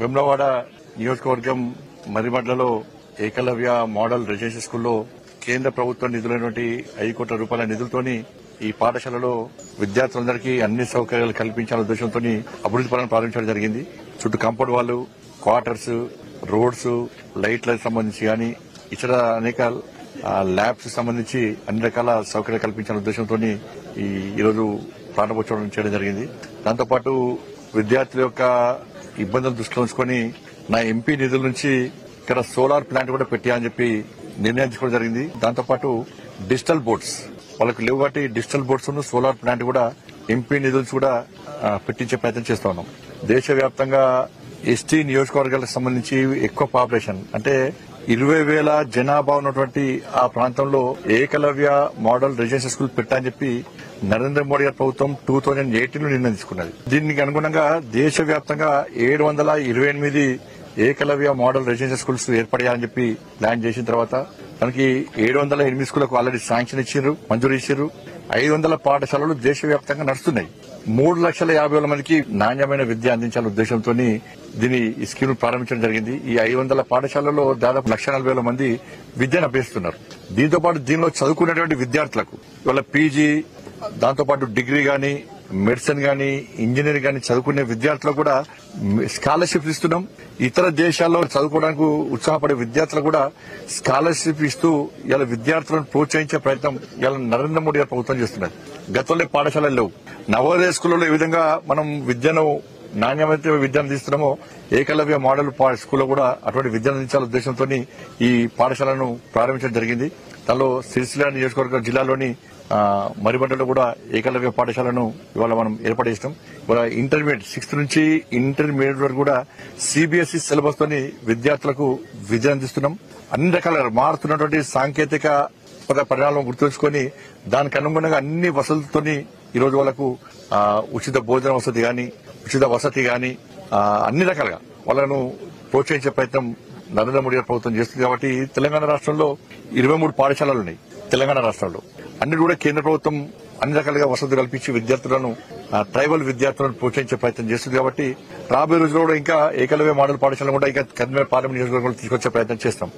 వేములవాడ నియోజకవర్గం మరిమడ్లలో Eklavya model residential స్కూల్లో కేంద్ర ప్రభుత్వ నిధులైనటువంటి 5 కోట్ల రూపాయల నిధులతోని ఈ పాఠశాలలో విద్యార్థులందరికీ అన్ని సౌకర్యాలు కల్పించాలనే ఉద్దేశంతో అభివృద్ది పనులను ప్రారంభించడం జరిగింది. చుట్టూ కాంపౌండ్ వాళ్ళు, క్వార్టర్స్, రోడ్స్, లైట్లకు సంబంధించి కానీ ఇతర అనేక ల్యాబ్స్ సంబంధించి అన్ని రకాల సౌకర్యాలు కల్పించాలనే ఉద్దేశంతో ఈరోజు ప్రారంభోత్సవం చేయడం జరిగింది. దాంతోపాటు విద్యార్థుల యొక్క ఇబ్బందులు దృష్టిలో ఉంచుకొని నా ఎంపీ నిధుల నుంచి ఇక్కడ సోలార్ ప్లాంట్ కూడా పెట్టాయని చెప్పి నిర్ణయం తీసుకోవడం జరిగింది. దాంతోపాటు డిజిటల్ బోర్డ్స్ వాళ్ళకు లేవు కాబట్టి డిజిటల్ బోర్డ్స్ సోలార్ ప్లాంట్ కూడా ఎంపీ నిధులు కూడా పెట్టించే ప్రయత్నం చేస్తా ఉన్నాం. దేశవ్యాప్తంగా ఎస్టీ నియోజకవర్గాలకు సంబంధించి ఎక్కువ పాపులేషన్ అంటే 20,000 జనాభా ఉన్నటువంటి ఆ ప్రాంతంలో ఏకలవ్య మోడల్ రెసిడెన్షియల్ స్కూల్ పెట్టాలని చెప్పి నరేంద్ర మోడీ గారి ప్రభుత్వం 2018లో నిర్ణయం తీసుకున్నది. దీనికి అనుగుణంగా దేశవ్యాప్తంగా 728 ఏకలవ్య మోడల్ రెసిడెన్షియల్ స్కూల్స్ ఏర్పడాలని చెప్పి ప్లాన్ చేసిన తర్వాత మనకి 708 స్కూళ్లకు ఆల్రెడీ శాంక్షన్ ఇచ్చారు, మంజూరు ఇచ్చారు. 500 పాఠశాలలు దేశవ్యాప్తంగా నడుస్తున్నాయి. 3,50,000 మందికి నాణ్యమైన విద్య అందించాలనే ఉద్దేశంతో దీని ఈ స్కీమ్ ప్రారంభించడం జరిగింది. ఈ 500 పాఠశాలల్లో దాదాపు 1,40,000 మంది విద్యను అభ్యసిస్తున్నారు. దీంతో పాటు దీనిలో చదువుకున్నటువంటి విద్యార్థులకు ఇవాళ పీజీ, దాంతోపాటు డిగ్రీ గాని, మెడిసిన్ గాని, ఇంజనీరింగ్ గాని చదువుకునే విద్యార్థులకు కూడా స్కాలర్షిప్ ఇస్తున్నాం. ఇతర దేశాల్లో చదువుకోవడానికి ఉత్సాహపడే విద్యార్థులకు కూడా స్కాలర్షిప్ ఇస్తూ ఇలా విద్యార్థులను ప్రోత్సహించే ప్రయత్నం ఇలా నరేంద్ర మోడీ గారి ప్రభుత్వం చేస్తున్నది. గతంలో పాఠశాలలు లేవు. నవోదయ స్కూళ్లలో ఏ విధంగా మనం విద్యను నాణ్యమైన విద్యను అందిస్తున్నామో ఏకలవ్య మోడల్ స్కూల్లో కూడా అటువంటి విద్యను అందించాలనే ఉద్దేశంతో ఈ పాఠశాలను ప్రారంభించడం జరిగింది. దానిలో సిరిసిల్ల నియోజకవర్గ జిల్లాలోని మరిబండలో కూడా ఏకలవ్య పాఠశాలను ఇవాళ మనం ఏర్పాటు చేస్తాం. ఇవాళ ఇంటర్మీడియట్ 6th నుంచి ఇంటర్మీడియట్ వరకు కూడా సిబిఎస్ఈ సిలబస్ తోని విద్యార్థులకు విద్య అందిస్తున్నాం. అన్ని రకాల మారుతున్నటువంటి సాంకేతిక పరిణామాలను గుర్తుంచుకొని దానికి అనుగుణంగా అన్ని వసతులతోని ఈరోజు వాళ్ళకు ఉచిత భోజన వసతి గాని, ఉచిత వసతి గాని అన్ని రకాలుగా వాళ్ళను ప్రోత్సహించే ప్రయత్నం నరేంద్ర మోడీ గారి ప్రభుత్వం చేస్తుంది. కాబట్టి తెలంగాణ రాష్ట్రంలో 23 పాఠశాలలు ఉన్నాయి. తెలంగాణ రాష్ట్రంలో అన్ని కూడా కేంద్ర ప్రభుత్వం అన్ని రకాలుగా వసతులు కల్పించి విద్యార్థులను, ట్రైబల్ విద్యార్థులను ప్రోత్సహించే ప్రయత్నం చేస్తుంది. కాబట్టి రాబోయే రోజుల్లో కూడా ఇంకా ఏకలవ్య మోడల్ పాఠశాలను కూడా ఇంకా కరీంనగర్ పార్లమెంట్ నియోజకవర్గంలో తీసుకొచ్చే ప్రయత్నం చేస్తాం.